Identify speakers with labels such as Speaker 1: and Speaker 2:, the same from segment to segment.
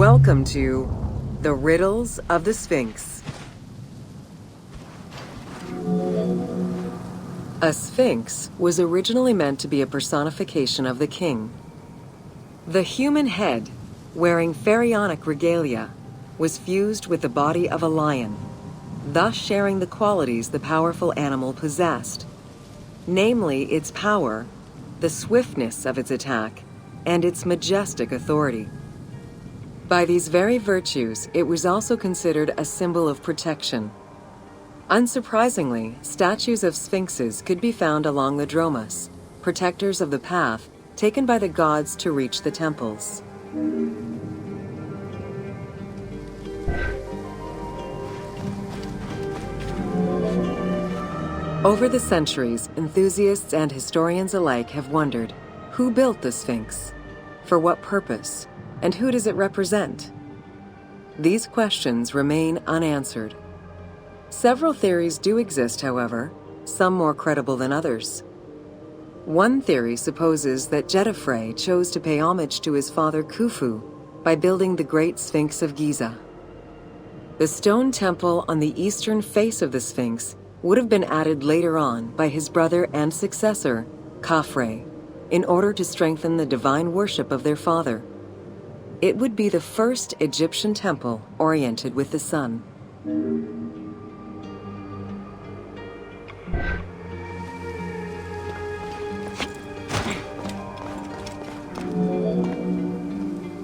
Speaker 1: Welcome to The Riddles of the Sphinx. A sphinx was originally meant to be a personification of the king. The human head, wearing pharaonic regalia, was fused with the body of a lion, thus sharing the qualities the powerful animal possessed, namely its power, the swiftness of its attack, and its majestic authority. By these very virtues, it was also considered a symbol of protection. Unsurprisingly, statues of sphinxes could be found along the dromas, protectors of the path taken by the gods to reach the temples. Over the centuries, enthusiasts and historians alike have wondered, who built the Sphinx? For what purpose? And who does it represent? These questions remain unanswered. Several theories do exist, however, some more credible than others. One theory supposes that Jedefre chose to pay homage to his father Khufu by building the Great Sphinx of Giza. The stone temple on the eastern face of the Sphinx would have been added later on by his brother and successor, Khafre, in order to strengthen the divine worship of their father. It would be the first Egyptian temple oriented with the sun.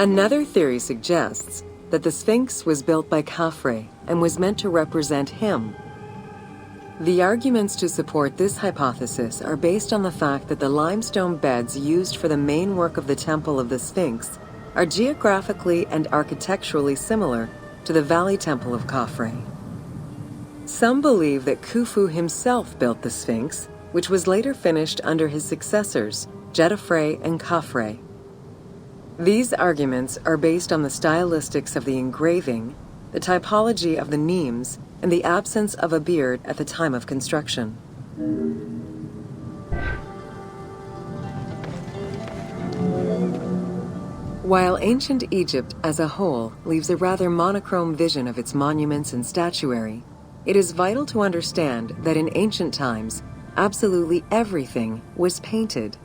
Speaker 1: Another theory suggests that the Sphinx was built by Khafre and was meant to represent him. The arguments to support this hypothesis are based on the fact that the limestone beds used for the main work of the Temple of the Sphinx are geographically and architecturally similar to the Valley Temple of Khafre. Some believe that Khufu himself built the Sphinx, which was later finished under his successors, Jedefre and Khafre. These arguments are based on the stylistics of the engraving, the typology of the nemes, and the absence of a beard at the time of construction. While ancient Egypt as a whole leaves a rather monochrome vision of its monuments and statuary, it is vital to understand that in ancient times, absolutely everything was painted.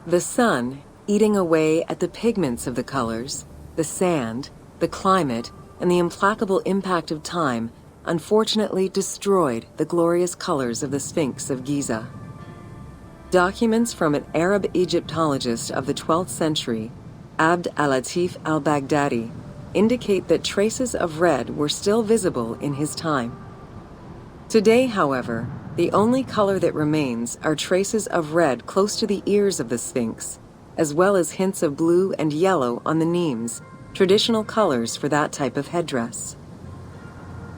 Speaker 1: The sun, eating away at the pigments of the colors, the sand, the climate, and the implacable impact of time unfortunately destroyed the glorious colors of the Sphinx of Giza. Documents from an Arab Egyptologist of the 12th century, Abd al-Latif al-Baghdadi, indicate that traces of red were still visible in his time. Today, however, the only color that remains are traces of red close to the ears of the Sphinx, as well as hints of blue and yellow on the nemes, traditional colors for that type of headdress.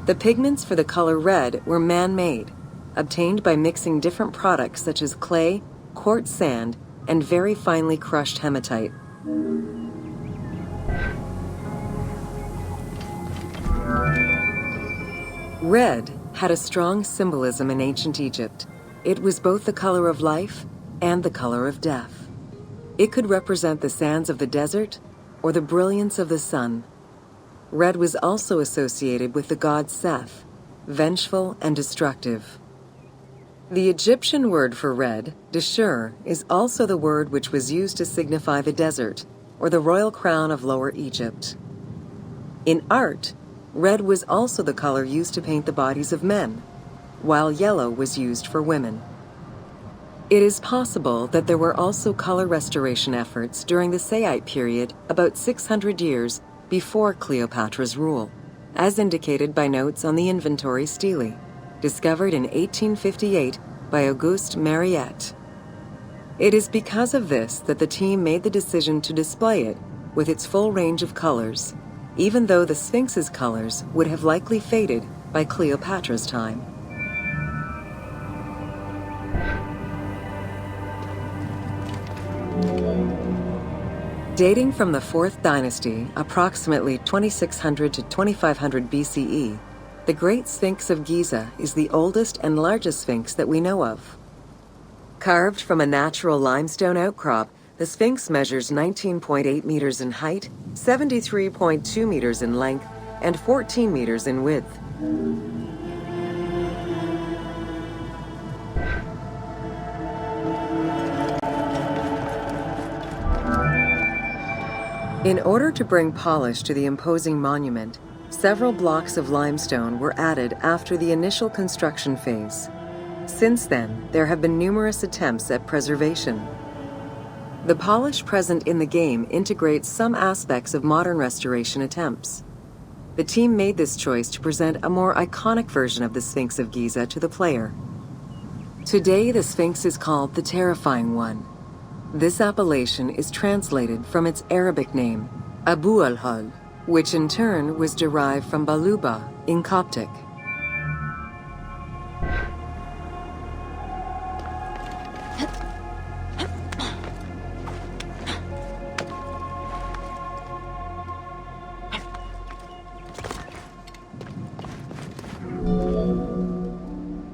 Speaker 1: The pigments for the color red were man-made, obtained by mixing different products such as clay, quartz sand, and very finely crushed hematite. Red had a strong symbolism in ancient Egypt. It was both the color of life and the color of death. It could represent the sands of the desert or the brilliance of the sun. Red was also associated with the god Seth, vengeful and destructive. The Egyptian word for red, deshur, is also the word which was used to signify the desert, or the royal crown of Lower Egypt. In art, red was also the color used to paint the bodies of men, while yellow was used for women. It is possible that there were also color restoration efforts during the Saite period about 600 years before Cleopatra's rule, as indicated by notes on the inventory stele, discovered in 1858 by Auguste Mariette. It is because of this that the team made the decision to display it with its full range of colors, even though the Sphinx's colors would have likely faded by Cleopatra's time. Dating from the 4th dynasty, approximately 2600 to 2500 BCE, the Great Sphinx of Giza is the oldest and largest sphinx that we know of. Carved from a natural limestone outcrop The Sphinx measures 19.8 meters in height, 73.2 meters in length, and 14 meters in width. In order to bring polish to the imposing monument, several blocks of limestone were added after the initial construction phase. Since then, there have been numerous attempts at preservation. The polish present in the game integrates some aspects of modern restoration attempts. The team made this choice to present a more iconic version of the Sphinx of Giza to the player. Today, the Sphinx is called the Terrifying One. This appellation is translated from its Arabic name, Abu al-Hal, which in turn was derived from Baluba in Coptic.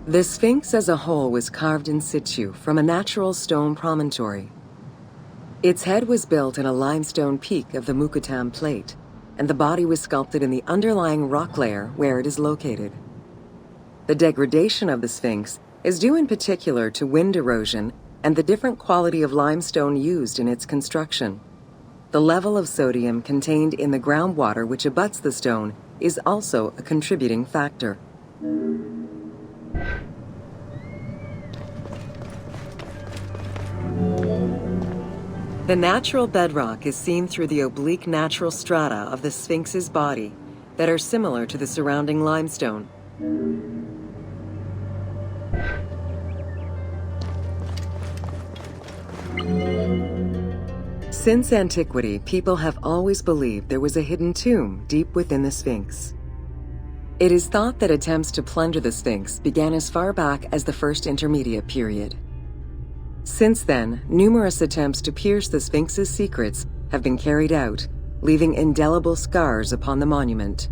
Speaker 1: The Sphinx as a whole was carved in situ from a natural stone promontory. Its head was built in a limestone peak of the Mukutam Plate, and the body was sculpted in the underlying rock layer where it is located. The degradation of the Sphinx is due in particular to wind erosion and the different quality of limestone used in its construction. The level of sodium contained in the groundwater which abuts the stone is also a contributing factor. The natural bedrock is seen through the oblique natural strata of the Sphinx's body that are similar to the surrounding limestone. Since antiquity, people have always believed there was a hidden tomb deep within the Sphinx. It is thought that attempts to plunder the Sphinx began as far back as the First Intermediate period. Since then, numerous attempts to pierce the Sphinx's secrets have been carried out, leaving indelible scars upon the monument.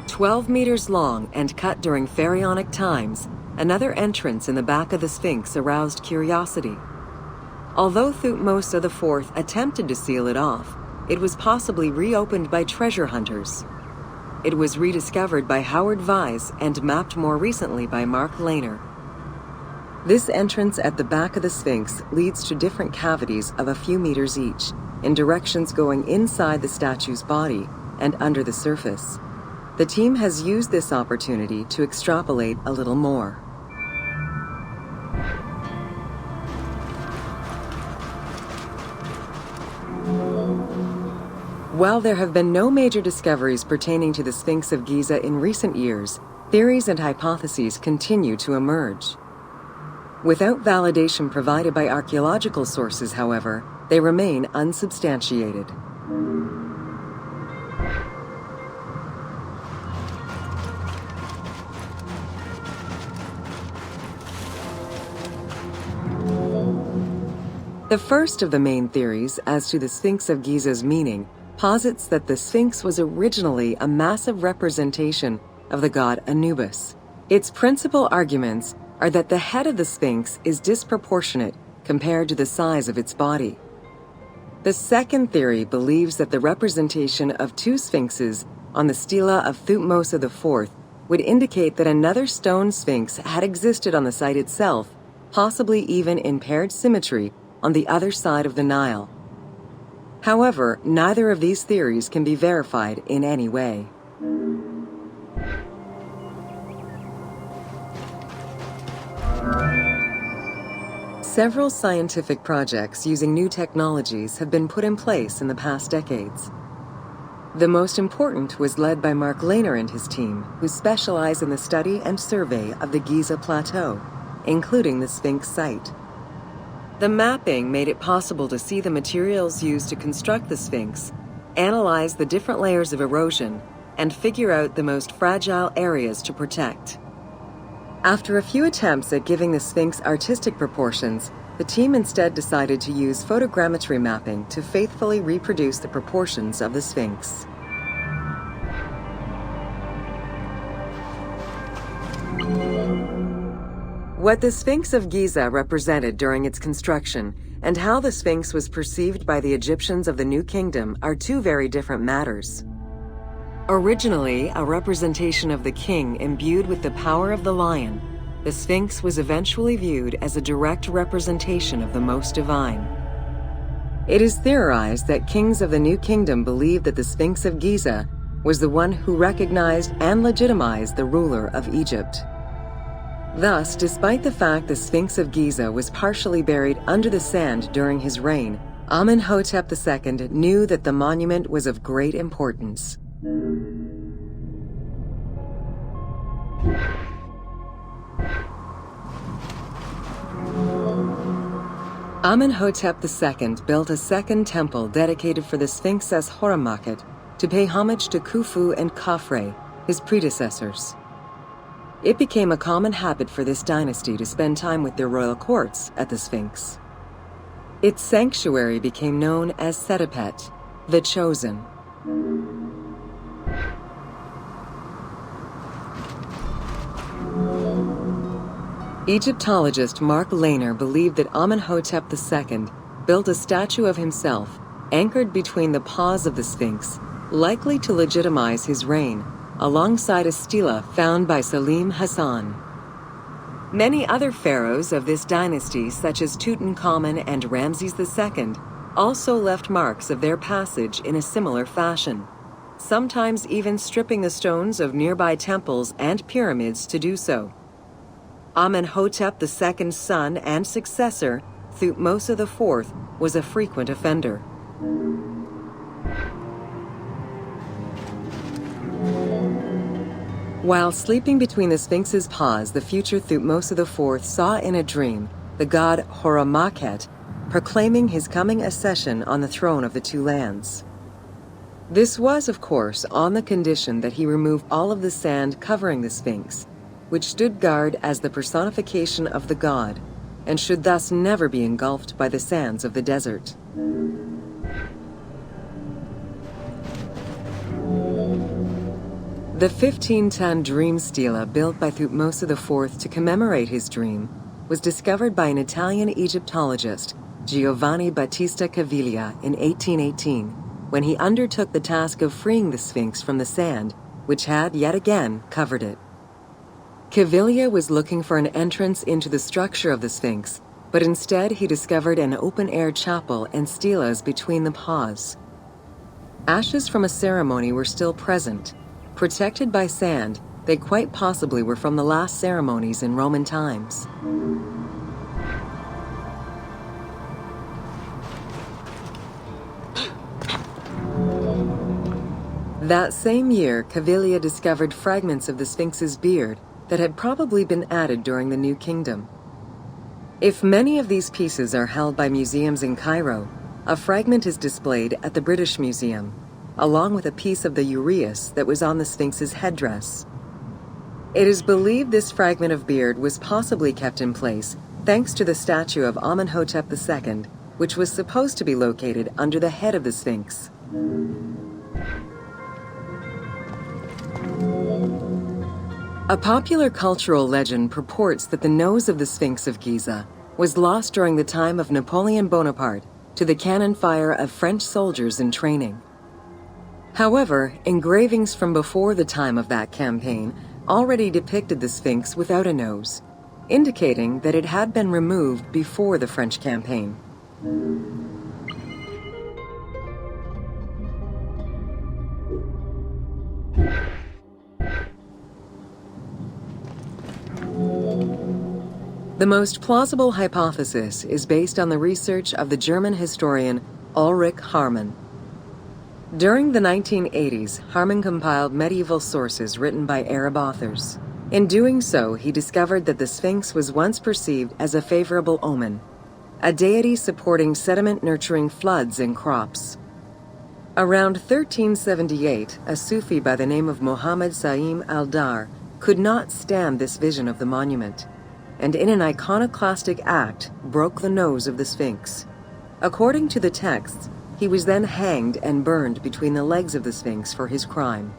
Speaker 1: "12 meters long and cut during pharaonic times, another entrance in the back of the Sphinx aroused curiosity. Although Thutmose IV attempted to seal it off, it was possibly reopened by treasure hunters. It was rediscovered by Howard Vyse and mapped more recently by Mark Lehner. This entrance at the back of the Sphinx leads to different cavities of a few meters each, in directions going inside the statue's body and under the surface. The team has used this opportunity to extrapolate a little more. While there have been no major discoveries pertaining to the Sphinx of Giza in recent years, theories and hypotheses continue to emerge. Without validation provided by archaeological sources, however, they remain unsubstantiated. The first of the main theories as to the Sphinx of Giza's meaning posits that the Sphinx was originally a massive representation of the god Anubis. Its principal arguments are that the head of the Sphinx is disproportionate compared to the size of its body. The second theory believes that the representation of two sphinxes on the stela of Thutmose IV would indicate that another stone sphinx had existed on the site itself, possibly even in paired symmetry on the other side of the Nile. However, neither of these theories can be verified in any way. Several scientific projects using new technologies have been put in place in the past decades. The most important was led by Mark Lehner and his team, who specialize in the study and survey of the Giza Plateau, including the Sphinx site. The mapping made it possible to see the materials used to construct the Sphinx, analyze the different layers of erosion, and figure out the most fragile areas to protect. After a few attempts at giving the Sphinx artistic proportions, the team instead decided to use photogrammetry mapping to faithfully reproduce the proportions of the Sphinx. What the Sphinx of Giza represented during its construction and how the Sphinx was perceived by the Egyptians of the New Kingdom are two very different matters. Originally a representation of the king imbued with the power of the lion, the Sphinx was eventually viewed as a direct representation of the most divine. It is theorized that kings of the New Kingdom believed that the Sphinx of Giza was the one who recognized and legitimized the ruler of Egypt. Thus, despite the fact the Sphinx of Giza was partially buried under the sand during his reign, Amenhotep II knew that the monument was of great importance. Amenhotep II built a second temple dedicated for the Sphinx as Horamakhet to pay homage to Khufu and Khafre, his predecessors. It became a common habit for this dynasty to spend time with their royal courts at the Sphinx. Its sanctuary became known as Setepet, the Chosen. Egyptologist Mark Lehner believed that Amenhotep II built a statue of himself anchored between the paws of the Sphinx, likely to legitimize his reign, alongside a stela found by Salim Hassan. Many other pharaohs of this dynasty, such as Tutankhamun and Ramses II, also left marks of their passage in a similar fashion, sometimes even stripping the stones of nearby temples and pyramids to do so. Amenhotep II's son and successor, Thutmose IV, was a frequent offender. While sleeping between the Sphinx's paws, the future Thutmose IV saw in a dream the god Horamakhet proclaiming his coming accession on the throne of the two lands. This was, of course, on the condition that he remove all of the sand covering the Sphinx, which stood guard as the personification of the god, and should thus never be engulfed by the sands of the desert. The 15-ton dream stela built by Thutmose IV to commemorate his dream was discovered by an Italian Egyptologist, Giovanni Battista Caviglia, in 1818, when he undertook the task of freeing the Sphinx from the sand, which had yet again covered it. Caviglia was looking for an entrance into the structure of the Sphinx, but instead he discovered an open-air chapel and stelas between the paws. Ashes from a ceremony were still present. Protected by sand, they quite possibly were from the last ceremonies in Roman times. That same year, Caviglia discovered fragments of the Sphinx's beard that had probably been added during the New Kingdom. If many of these pieces are held by museums in Cairo, a fragment is displayed at the British Museum, along with a piece of the uraeus that was on the Sphinx's headdress. It is believed this fragment of beard was possibly kept in place thanks to the statue of Amenhotep II, which was supposed to be located under the head of the Sphinx. A popular cultural legend purports that the nose of the Sphinx of Giza was lost during the time of Napoleon Bonaparte to the cannon fire of French soldiers in training. However, engravings from before the time of that campaign already depicted the Sphinx without a nose, indicating that it had been removed before the French campaign. The most plausible hypothesis is based on the research of the German historian Ulrich Harman. During the 1980s, Harman compiled medieval sources written by Arab authors. In doing so, he discovered that the Sphinx was once perceived as a favorable omen, a deity supporting sediment-nurturing floods and crops. Around 1378, a Sufi by the name of Muhammad Sa'im al-Dar could not stand this vision of the monument, and in an iconoclastic act broke the nose of the Sphinx. According to the texts, he was then hanged and burned between the legs of the Sphinx for his crime.